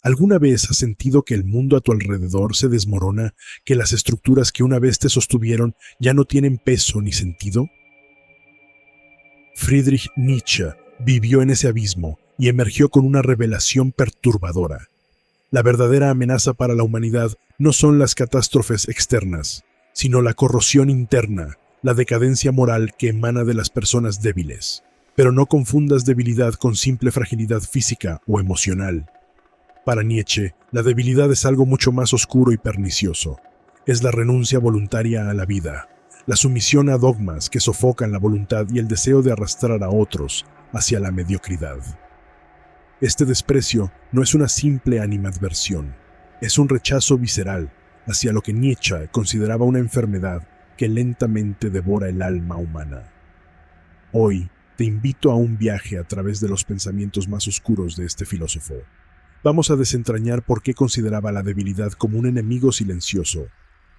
¿Alguna vez has sentido que el mundo a tu alrededor se desmorona, que las estructuras que una vez te sostuvieron ya no tienen peso ni sentido? Friedrich Nietzsche vivió en ese abismo y emergió con una revelación perturbadora. La verdadera amenaza para la humanidad no son las catástrofes externas, sino la corrosión interna, la decadencia moral que emana de las personas débiles. Pero no confundas debilidad con simple fragilidad física o emocional. Para Nietzsche, la debilidad es algo mucho más oscuro y pernicioso. Es la renuncia voluntaria a la vida, la sumisión a dogmas que sofocan la voluntad y el deseo de arrastrar a otros hacia la mediocridad. Este desprecio no es una simple animadversión, es un rechazo visceral hacia lo que Nietzsche consideraba una enfermedad que lentamente devora el alma humana. Hoy te invito a un viaje a través de los pensamientos más oscuros de este filósofo. Vamos a desentrañar por qué consideraba la debilidad como un enemigo silencioso,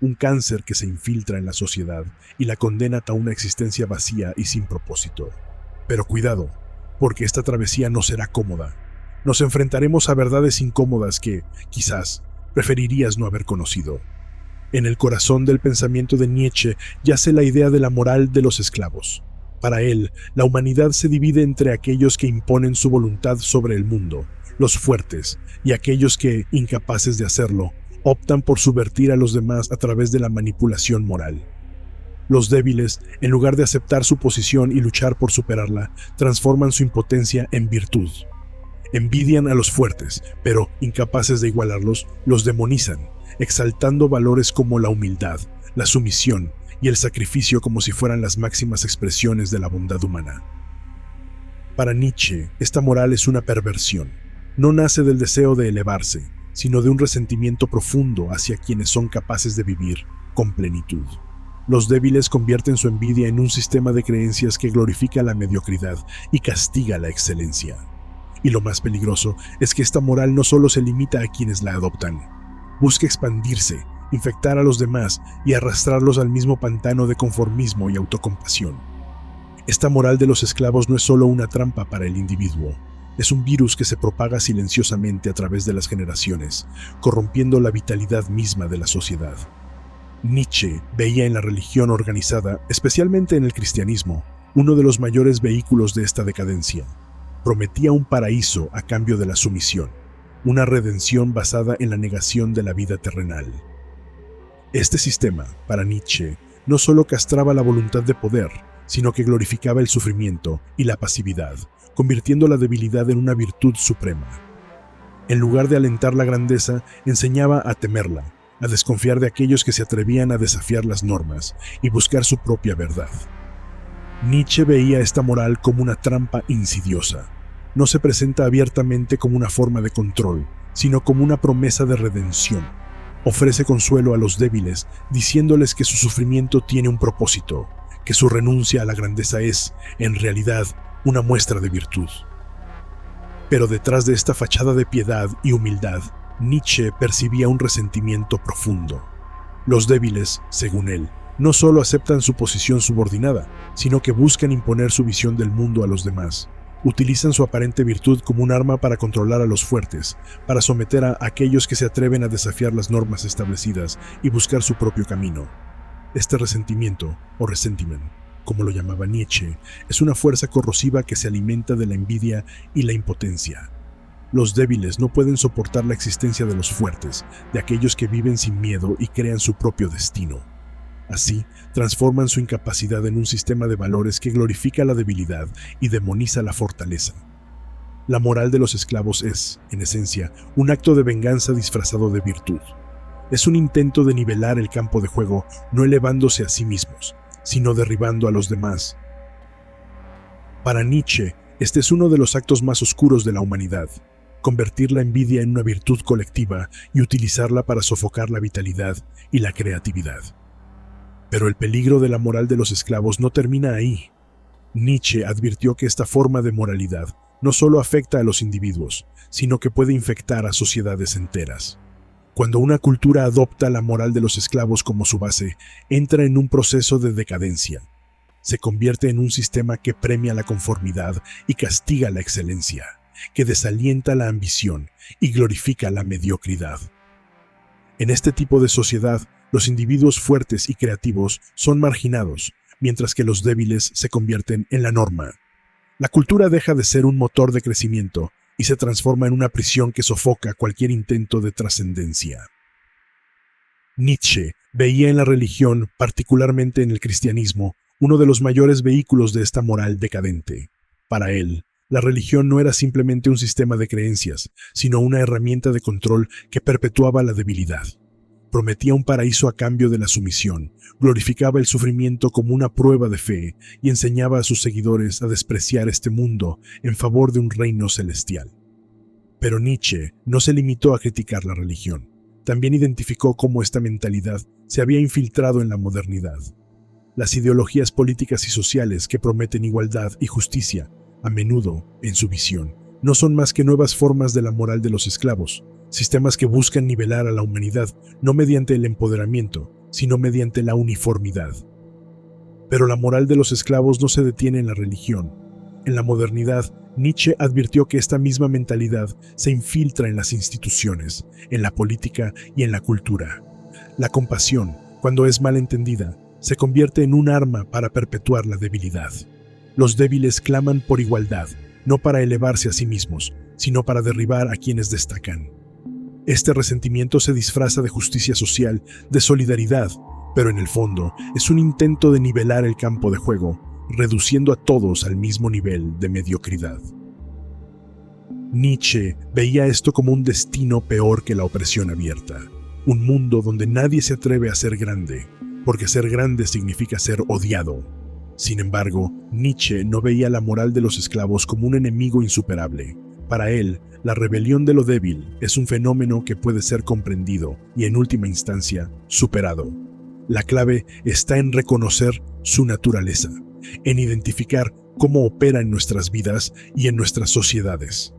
un cáncer que se infiltra en la sociedad y la condena a una existencia vacía y sin propósito. Pero cuidado, porque esta travesía no será cómoda. Nos enfrentaremos a verdades incómodas que, quizás, preferirías no haber conocido. En el corazón del pensamiento de Nietzsche yace la idea de la moral de los esclavos. Para él, la humanidad se divide entre aquellos que imponen su voluntad sobre el mundo, los fuertes, y aquellos que, incapaces de hacerlo, optan por subvertir a los demás a través de la manipulación moral. Los débiles, en lugar de aceptar su posición y luchar por superarla, transforman su impotencia en virtud. Envidian a los fuertes, pero, incapaces de igualarlos, los demonizan, exaltando valores como la humildad, la sumisión y el sacrificio como si fueran las máximas expresiones de la bondad humana. Para Nietzsche, esta moral es una perversión. No nace del deseo de elevarse, sino de un resentimiento profundo hacia quienes son capaces de vivir con plenitud. Los débiles convierten su envidia en un sistema de creencias que glorifica la mediocridad y castiga la excelencia. Y lo más peligroso es que esta moral no solo se limita a quienes la adoptan. Busca expandirse, infectar a los demás y arrastrarlos al mismo pantano de conformismo y autocompasión. Esta moral de los esclavos no es solo una trampa para el individuo. Es un virus que se propaga silenciosamente a través de las generaciones, corrompiendo la vitalidad misma de la sociedad. Nietzsche veía en la religión organizada, especialmente en el cristianismo, uno de los mayores vehículos de esta decadencia. Prometía un paraíso a cambio de la sumisión, una redención basada en la negación de la vida terrenal. Este sistema, para Nietzsche, no solo castraba la voluntad de poder, sino que glorificaba el sufrimiento y la pasividad, convirtiendo la debilidad en una virtud suprema. En lugar de alentar la grandeza, enseñaba a temerla, a desconfiar de aquellos que se atrevían a desafiar las normas y buscar su propia verdad. Nietzsche veía esta moral como una trampa insidiosa. No se presenta abiertamente como una forma de control, sino como una promesa de redención. Ofrece consuelo a los débiles, diciéndoles que su sufrimiento tiene un propósito, que su renuncia a la grandeza es, en realidad, una muestra de virtud. Pero detrás de esta fachada de piedad y humildad, Nietzsche percibía un resentimiento profundo. Los débiles, según él, no solo aceptan su posición subordinada, sino que buscan imponer su visión del mundo a los demás. Utilizan su aparente virtud como un arma para controlar a los fuertes, para someter a aquellos que se atreven a desafiar las normas establecidas y buscar su propio camino. Este resentimiento, o ressentiment, como lo llamaba Nietzsche, es una fuerza corrosiva que se alimenta de la envidia y la impotencia. Los débiles no pueden soportar la existencia de los fuertes, de aquellos que viven sin miedo y crean su propio destino. Así, transforman su incapacidad en un sistema de valores que glorifica la debilidad y demoniza la fortaleza. La moral de los esclavos es, en esencia, un acto de venganza disfrazado de virtud. Es un intento de nivelar el campo de juego, no elevándose a sí mismos, sino derribando a los demás. Para Nietzsche, este es uno de los actos más oscuros de la humanidad: convertir la envidia en una virtud colectiva y utilizarla para sofocar la vitalidad y la creatividad. Pero el peligro de la moral de los esclavos no termina ahí. Nietzsche advirtió que esta forma de moralidad no solo afecta a los individuos, sino que puede infectar a sociedades enteras. Cuando una cultura adopta la moral de los esclavos como su base, entra en un proceso de decadencia. Se convierte en un sistema que premia la conformidad y castiga la excelencia. que desalienta la ambición y glorifica la mediocridad. En este tipo de sociedad, los individuos fuertes y creativos son marginados, mientras que los débiles se convierten en la norma. La cultura deja de ser un motor de crecimiento y se transforma en una prisión que sofoca cualquier intento de trascendencia. Nietzsche veía en la religión, particularmente en el cristianismo, uno de los mayores vehículos de esta moral decadente. Para él, la religión no era simplemente un sistema de creencias, sino una herramienta de control que perpetuaba la debilidad. Prometía un paraíso a cambio de la sumisión, glorificaba el sufrimiento como una prueba de fe y enseñaba a sus seguidores a despreciar este mundo en favor de un reino celestial. Pero Nietzsche no se limitó a criticar la religión. También identificó cómo esta mentalidad se había infiltrado en la modernidad. Las ideologías políticas y sociales que prometen igualdad y justicia, a menudo, en su visión, no son más que nuevas formas de la moral de los esclavos, sistemas que buscan nivelar a la humanidad no mediante el empoderamiento, sino mediante la uniformidad. Pero la moral de los esclavos no se detiene en la religión. En la modernidad, Nietzsche advirtió que esta misma mentalidad se infiltra en las instituciones, en la política y en la cultura. La compasión, cuando es mal entendida, se convierte en un arma para perpetuar la debilidad. Los débiles claman por igualdad, no para elevarse a sí mismos, sino para derribar a quienes destacan. Este resentimiento se disfraza de justicia social, de solidaridad, pero en el fondo es un intento de nivelar el campo de juego, reduciendo a todos al mismo nivel de mediocridad. Nietzsche veía esto como un destino peor que la opresión abierta, un mundo donde nadie se atreve a ser grande, porque ser grande significa ser odiado. Sin embargo, Nietzsche no veía la moral de los esclavos como un enemigo insuperable. Para él, la rebelión de lo débil es un fenómeno que puede ser comprendido y, en última instancia, superado. La clave está en reconocer su naturaleza, en identificar cómo opera en nuestras vidas y en nuestras sociedades.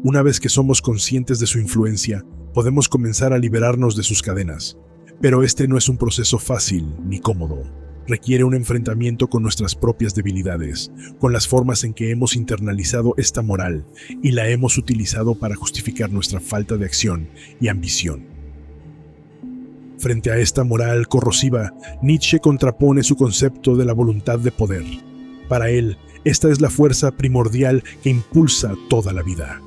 Una vez que somos conscientes de su influencia, podemos comenzar a liberarnos de sus cadenas. Pero este no es un proceso fácil ni cómodo. Requiere un enfrentamiento con nuestras propias debilidades, con las formas en que hemos internalizado esta moral y la hemos utilizado para justificar nuestra falta de acción y ambición. Frente a esta moral corrosiva, Nietzsche contrapone su concepto de la voluntad de poder. Para él, esta es la fuerza primordial que impulsa toda la vida.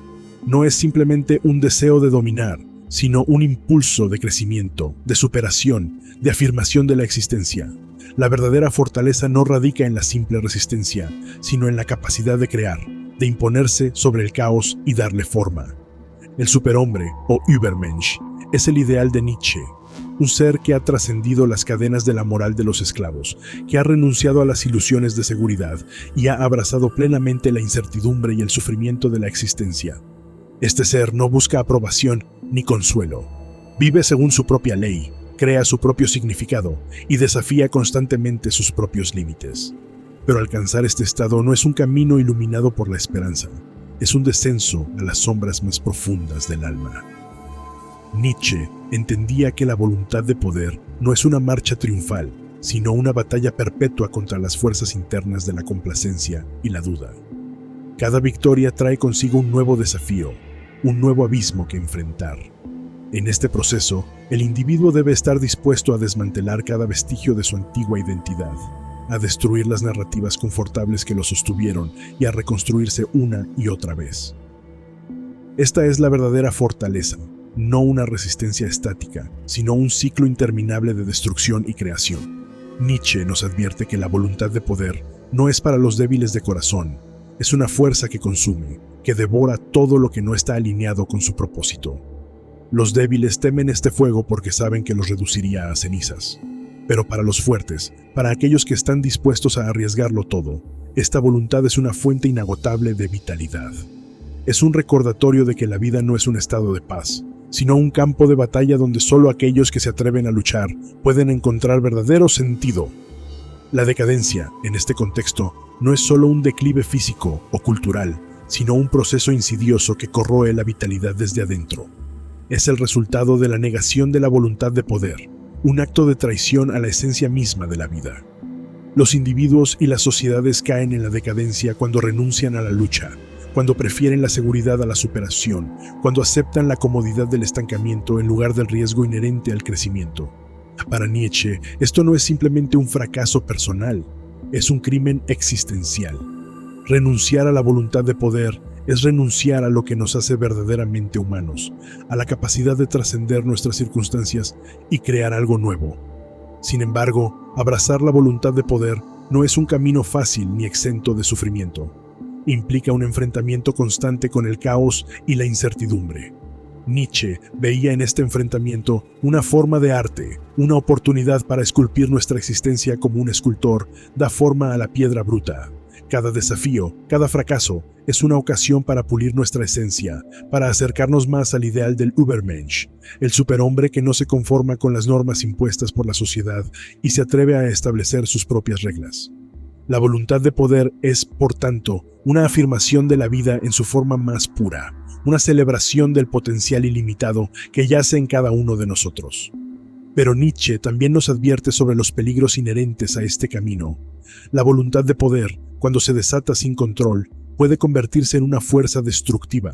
No es simplemente un deseo de dominar, sino un impulso de crecimiento, de superación, de afirmación de la existencia. La verdadera fortaleza no radica en la simple resistencia, sino en la capacidad de crear, de imponerse sobre el caos y darle forma. El superhombre, o Übermensch, es el ideal de Nietzsche, un ser que ha trascendido las cadenas de la moral de los esclavos, que ha renunciado a las ilusiones de seguridad y ha abrazado plenamente la incertidumbre y el sufrimiento de la existencia. Este ser no busca aprobación ni consuelo. Vive según su propia ley, crea su propio significado y desafía constantemente sus propios límites. Pero alcanzar este estado no es un camino iluminado por la esperanza, es un descenso a las sombras más profundas del alma. Nietzsche entendía que la voluntad de poder no es una marcha triunfal, sino una batalla perpetua contra las fuerzas internas de la complacencia y la duda. Cada victoria trae consigo un nuevo desafío, un nuevo abismo que enfrentar. En este proceso, el individuo debe estar dispuesto a desmantelar cada vestigio de su antigua identidad, a destruir las narrativas confortables que lo sostuvieron y a reconstruirse una y otra vez. Esta es la verdadera fortaleza, no una resistencia estática, sino un ciclo interminable de destrucción y creación. Nietzsche nos advierte que la voluntad de poder no es para los débiles de corazón, es una fuerza que consume, que devora todo lo que no está alineado con su propósito. Los débiles temen este fuego porque saben que los reduciría a cenizas. Pero para los fuertes, para aquellos que están dispuestos a arriesgarlo todo, esta voluntad es una fuente inagotable de vitalidad. Es un recordatorio de que la vida no es un estado de paz, sino un campo de batalla donde solo aquellos que se atreven a luchar pueden encontrar verdadero sentido. La decadencia, en este contexto, no es solo un declive físico o cultural, sino un proceso insidioso que corroe la vitalidad desde adentro. Es el resultado de la negación de la voluntad de poder, un acto de traición a la esencia misma de la vida. Los individuos y las sociedades caen en la decadencia cuando renuncian a la lucha, cuando prefieren la seguridad a la superación, cuando aceptan la comodidad del estancamiento en lugar del riesgo inherente al crecimiento. Para Nietzsche, esto no es simplemente un fracaso personal, es un crimen existencial. Renunciar a la voluntad de poder es renunciar a lo que nos hace verdaderamente humanos, a la capacidad de trascender nuestras circunstancias y crear algo nuevo. Sin embargo, abrazar la voluntad de poder no es un camino fácil ni exento de sufrimiento. Implica un enfrentamiento constante con el caos y la incertidumbre. Nietzsche veía en este enfrentamiento una forma de arte, una oportunidad para esculpir nuestra existencia como un escultor da forma a la piedra bruta. Cada desafío, cada fracaso, es una ocasión para pulir nuestra esencia, para acercarnos más al ideal del Übermensch, el superhombre que no se conforma con las normas impuestas por la sociedad y se atreve a establecer sus propias reglas. La voluntad de poder es, por tanto, una afirmación de la vida en su forma más pura, una celebración del potencial ilimitado que yace en cada uno de nosotros. Pero Nietzsche también nos advierte sobre los peligros inherentes a este camino. La voluntad de poder, cuando se desata sin control, puede convertirse en una fuerza destructiva.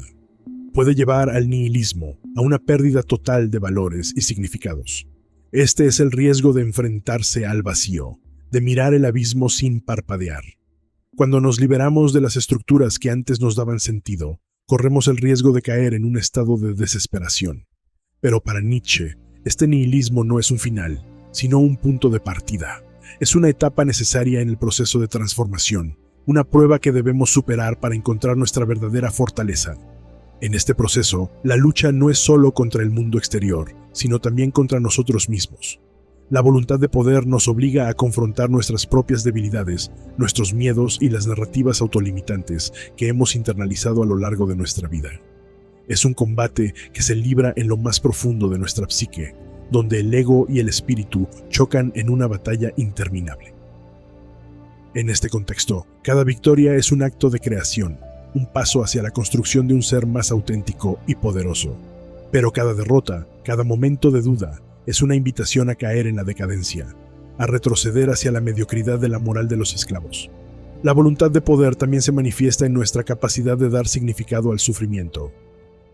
Puede llevar al nihilismo, a una pérdida total de valores y significados. Este es el riesgo de enfrentarse al vacío, de mirar el abismo sin parpadear. Cuando nos liberamos de las estructuras que antes nos daban sentido, corremos el riesgo de caer en un estado de desesperación. Pero para Nietzsche, este nihilismo no es un final, sino un punto de partida. Es una etapa necesaria en el proceso de transformación, una prueba que debemos superar para encontrar nuestra verdadera fortaleza. En este proceso, la lucha no es solo contra el mundo exterior, sino también contra nosotros mismos. La voluntad de poder nos obliga a confrontar nuestras propias debilidades, nuestros miedos y las narrativas autolimitantes que hemos internalizado a lo largo de nuestra vida. Es un combate que se libra en lo más profundo de nuestra psique, donde el ego y el espíritu chocan en una batalla interminable. En este contexto, cada victoria es un acto de creación, un paso hacia la construcción de un ser más auténtico y poderoso. Pero cada derrota, cada momento de duda, es una invitación a caer en la decadencia, a retroceder hacia la mediocridad de la moral de los esclavos. La voluntad de poder también se manifiesta en nuestra capacidad de dar significado al sufrimiento.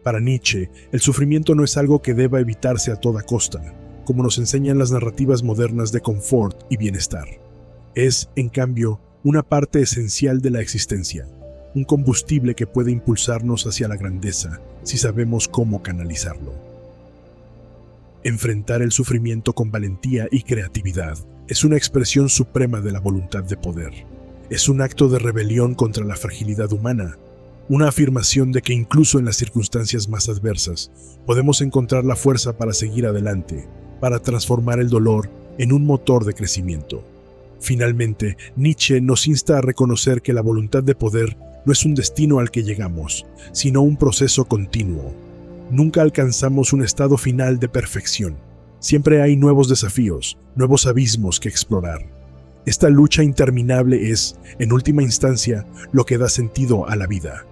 Para Nietzsche, el sufrimiento no es algo que deba evitarse a toda costa, como nos enseñan las narrativas modernas de confort y bienestar. Es, en cambio, una parte esencial de la existencia, un combustible que puede impulsarnos hacia la grandeza si sabemos cómo canalizarlo. Enfrentar el sufrimiento con valentía y creatividad es una expresión suprema de la voluntad de poder. Es un acto de rebelión contra la fragilidad humana, una afirmación de que incluso en las circunstancias más adversas podemos encontrar la fuerza para seguir adelante, para transformar el dolor en un motor de crecimiento. Finalmente, Nietzsche nos insta a reconocer que la voluntad de poder no es un destino al que llegamos, sino un proceso continuo. Nunca alcanzamos un estado final de perfección. Siempre hay nuevos desafíos, nuevos abismos que explorar. Esta lucha interminable es, en última instancia, lo que da sentido a la vida.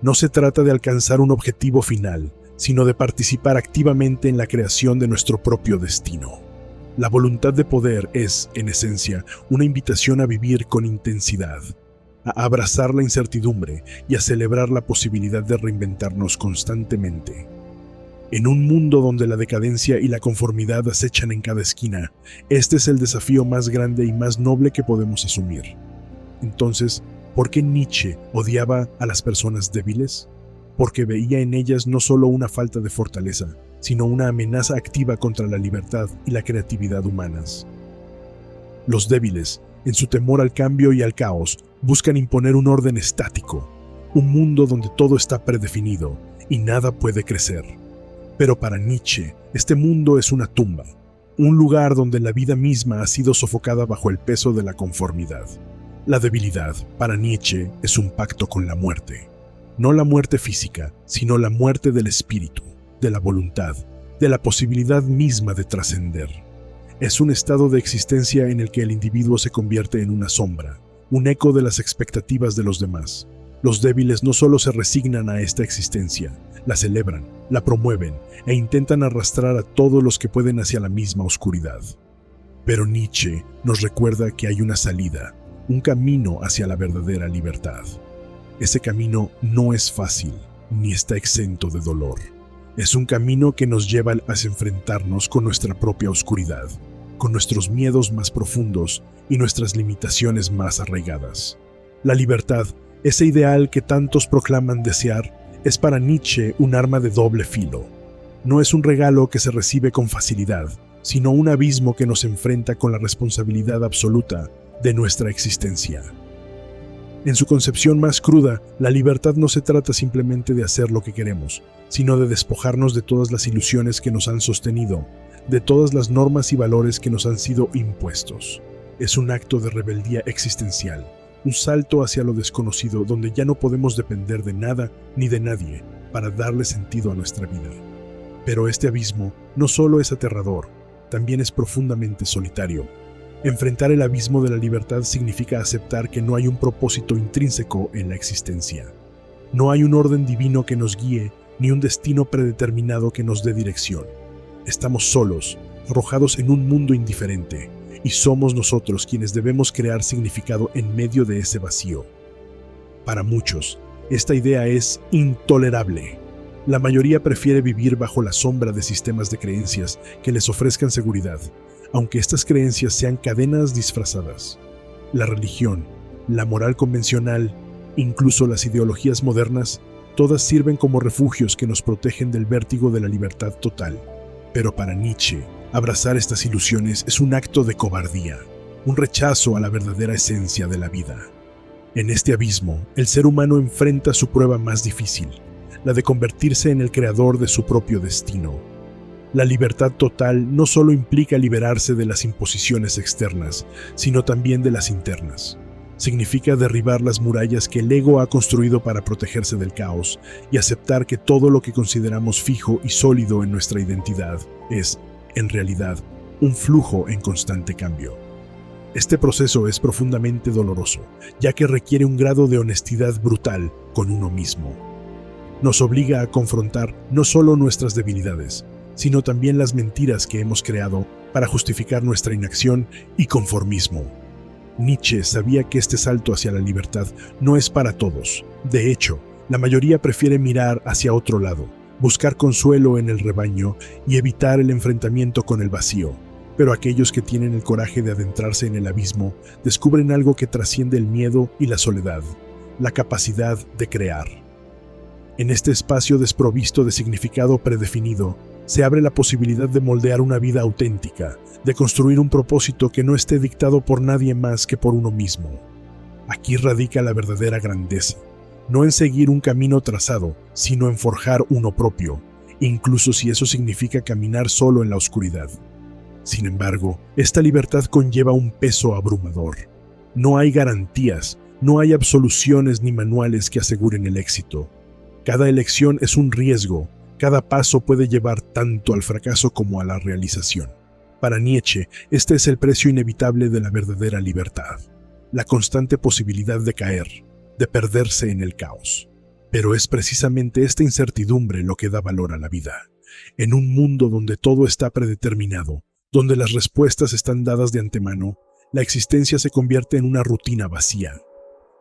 No se trata de alcanzar un objetivo final, sino de participar activamente en la creación de nuestro propio destino. La voluntad de poder es, en esencia, una invitación a vivir con intensidad, a abrazar la incertidumbre y a celebrar la posibilidad de reinventarnos constantemente. En un mundo donde la decadencia y la conformidad acechan en cada esquina, este es el desafío más grande y más noble que podemos asumir. Entonces, ¿por qué Nietzsche odiaba a las personas débiles? Porque veía en ellas no solo una falta de fortaleza, sino una amenaza activa contra la libertad y la creatividad humanas. Los débiles, en su temor al cambio y al caos, buscan imponer un orden estático, un mundo donde todo está predefinido y nada puede crecer. Pero para Nietzsche, este mundo es una tumba, un lugar donde la vida misma ha sido sofocada bajo el peso de la conformidad. La debilidad, para Nietzsche, es un pacto con la muerte. No la muerte física, sino la muerte del espíritu, de la voluntad, de la posibilidad misma de trascender. Es un estado de existencia en el que el individuo se convierte en una sombra, un eco de las expectativas de los demás. Los débiles no solo se resignan a esta existencia, la celebran, la promueven e intentan arrastrar a todos los que pueden hacia la misma oscuridad. Pero Nietzsche nos recuerda que hay una salida, un camino hacia la verdadera libertad. Ese camino no es fácil, ni está exento de dolor. Es un camino que nos lleva a enfrentarnos con nuestra propia oscuridad, con nuestros miedos más profundos y nuestras limitaciones más arraigadas. La libertad, ese ideal que tantos proclaman desear, es para Nietzsche un arma de doble filo. No es un regalo que se recibe con facilidad, sino un abismo que nos enfrenta con la responsabilidad absoluta de nuestra existencia. En su concepción más cruda, la libertad no se trata simplemente de hacer lo que queremos, sino de despojarnos de todas las ilusiones que nos han sostenido, de todas las normas y valores que nos han sido impuestos. Es un acto de rebeldía existencial, un salto hacia lo desconocido donde ya no podemos depender de nada ni de nadie para darle sentido a nuestra vida. Pero este abismo no solo es aterrador, también es profundamente solitario. Enfrentar el abismo de la libertad significa aceptar que no hay un propósito intrínseco en la existencia. No hay un orden divino que nos guíe, ni un destino predeterminado que nos dé dirección. Estamos solos, arrojados en un mundo indiferente, y somos nosotros quienes debemos crear significado en medio de ese vacío. Para muchos, esta idea es intolerable. La mayoría prefiere vivir bajo la sombra de sistemas de creencias que les ofrezcan seguridad, aunque estas creencias sean cadenas disfrazadas. La religión, la moral convencional, incluso las ideologías modernas, todas sirven como refugios que nos protegen del vértigo de la libertad total. Pero para Nietzsche, abrazar estas ilusiones es un acto de cobardía, un rechazo a la verdadera esencia de la vida. En este abismo, el ser humano enfrenta su prueba más difícil, la de convertirse en el creador de su propio destino. La libertad total no solo implica liberarse de las imposiciones externas, sino también de las internas. Significa derribar las murallas que el ego ha construido para protegerse del caos y aceptar que todo lo que consideramos fijo y sólido en nuestra identidad es, en realidad, un flujo en constante cambio. Este proceso es profundamente doloroso, ya que requiere un grado de honestidad brutal con uno mismo. Nos obliga a confrontar no solo nuestras debilidades, sino también las mentiras que hemos creado para justificar nuestra inacción y conformismo. Nietzsche sabía que este salto hacia la libertad no es para todos. De hecho, la mayoría prefiere mirar hacia otro lado, buscar consuelo en el rebaño y evitar el enfrentamiento con el vacío. Pero aquellos que tienen el coraje de adentrarse en el abismo descubren algo que trasciende el miedo y la soledad, la capacidad de crear. En este espacio desprovisto de significado predefinido, se abre la posibilidad de moldear una vida auténtica, de construir un propósito que no esté dictado por nadie más que por uno mismo. Aquí radica la verdadera grandeza, no en seguir un camino trazado, sino en forjar uno propio, incluso si eso significa caminar solo en la oscuridad. Sin embargo, esta libertad conlleva un peso abrumador. No hay garantías, no hay absoluciones ni manuales que aseguren el éxito. Cada elección es un riesgo. Cada paso puede llevar tanto al fracaso como a la realización. Para Nietzsche, este es el precio inevitable de la verdadera libertad, la constante posibilidad de caer, de perderse en el caos. Pero es precisamente esta incertidumbre lo que da valor a la vida. En un mundo donde todo está predeterminado, donde las respuestas están dadas de antemano, la existencia se convierte en una rutina vacía.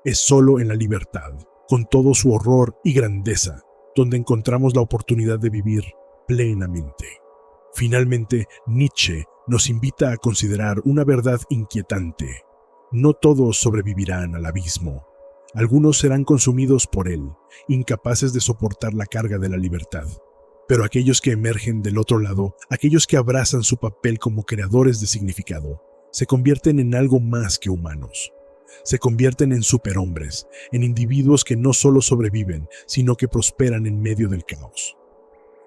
Es solo en la libertad, con todo su horror y grandeza, donde encontramos la oportunidad de vivir plenamente. Finalmente, Nietzsche nos invita a considerar una verdad inquietante. No todos sobrevivirán al abismo. Algunos serán consumidos por él, incapaces de soportar la carga de la libertad. Pero aquellos que emergen del otro lado, aquellos que abrazan su papel como creadores de significado, se convierten en algo más que humanos. Se convierten en superhombres, en individuos que no solo sobreviven, sino que prosperan en medio del caos.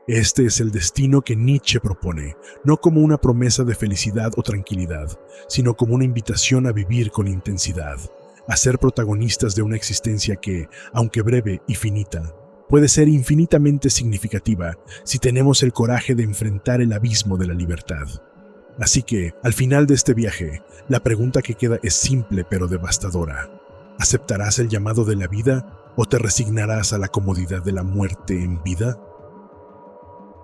Este es el destino que Nietzsche propone, no como una promesa de felicidad o tranquilidad, sino como una invitación a vivir con intensidad, a ser protagonistas de una existencia que, aunque breve y finita, puede ser infinitamente significativa si tenemos el coraje de enfrentar el abismo de la libertad. Así que, al final de este viaje, la pregunta que queda es simple pero devastadora. ¿Aceptarás el llamado de la vida o te resignarás a la comodidad de la muerte en vida?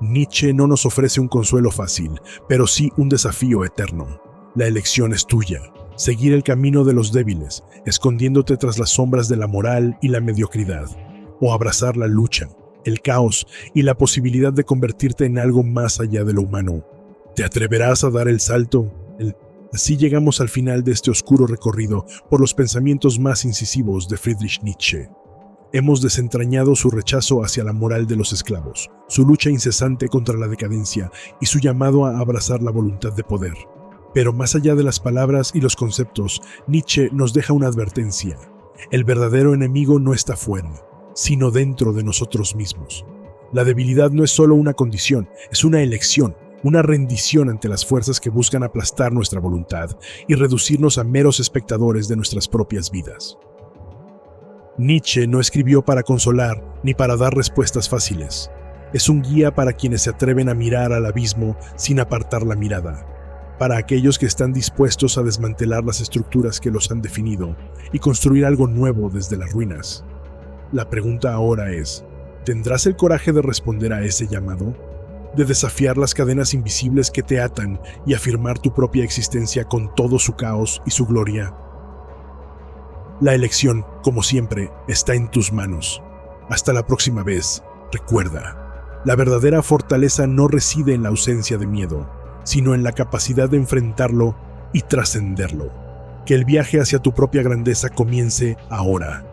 Nietzsche no nos ofrece un consuelo fácil, pero sí un desafío eterno. La elección es tuya, seguir el camino de los débiles, escondiéndote tras las sombras de la moral y la mediocridad, o abrazar la lucha, el caos y la posibilidad de convertirte en algo más allá de lo humano. ¿Te atreverás a dar el salto? Así llegamos al final de este oscuro recorrido por los pensamientos más incisivos de Friedrich Nietzsche. Hemos desentrañado su rechazo hacia la moral de los esclavos, su lucha incesante contra la decadencia y su llamado a abrazar la voluntad de poder. Pero más allá de las palabras y los conceptos, Nietzsche nos deja una advertencia. El verdadero enemigo no está fuera, sino dentro de nosotros mismos. La debilidad no es solo una condición, es una elección, una rendición ante las fuerzas que buscan aplastar nuestra voluntad y reducirnos a meros espectadores de nuestras propias vidas. Nietzsche no escribió para consolar ni para dar respuestas fáciles. Es un guía para quienes se atreven a mirar al abismo sin apartar la mirada, para aquellos que están dispuestos a desmantelar las estructuras que los han definido y construir algo nuevo desde las ruinas. La pregunta ahora es, ¿tendrás el coraje de responder a ese llamado? ¿De desafiar las cadenas invisibles que te atan y afirmar tu propia existencia con todo su caos y su gloria? La elección, como siempre, está en tus manos. Hasta la próxima vez, recuerda, la verdadera fortaleza no reside en la ausencia de miedo, sino en la capacidad de enfrentarlo y trascenderlo. Que el viaje hacia tu propia grandeza comience ahora.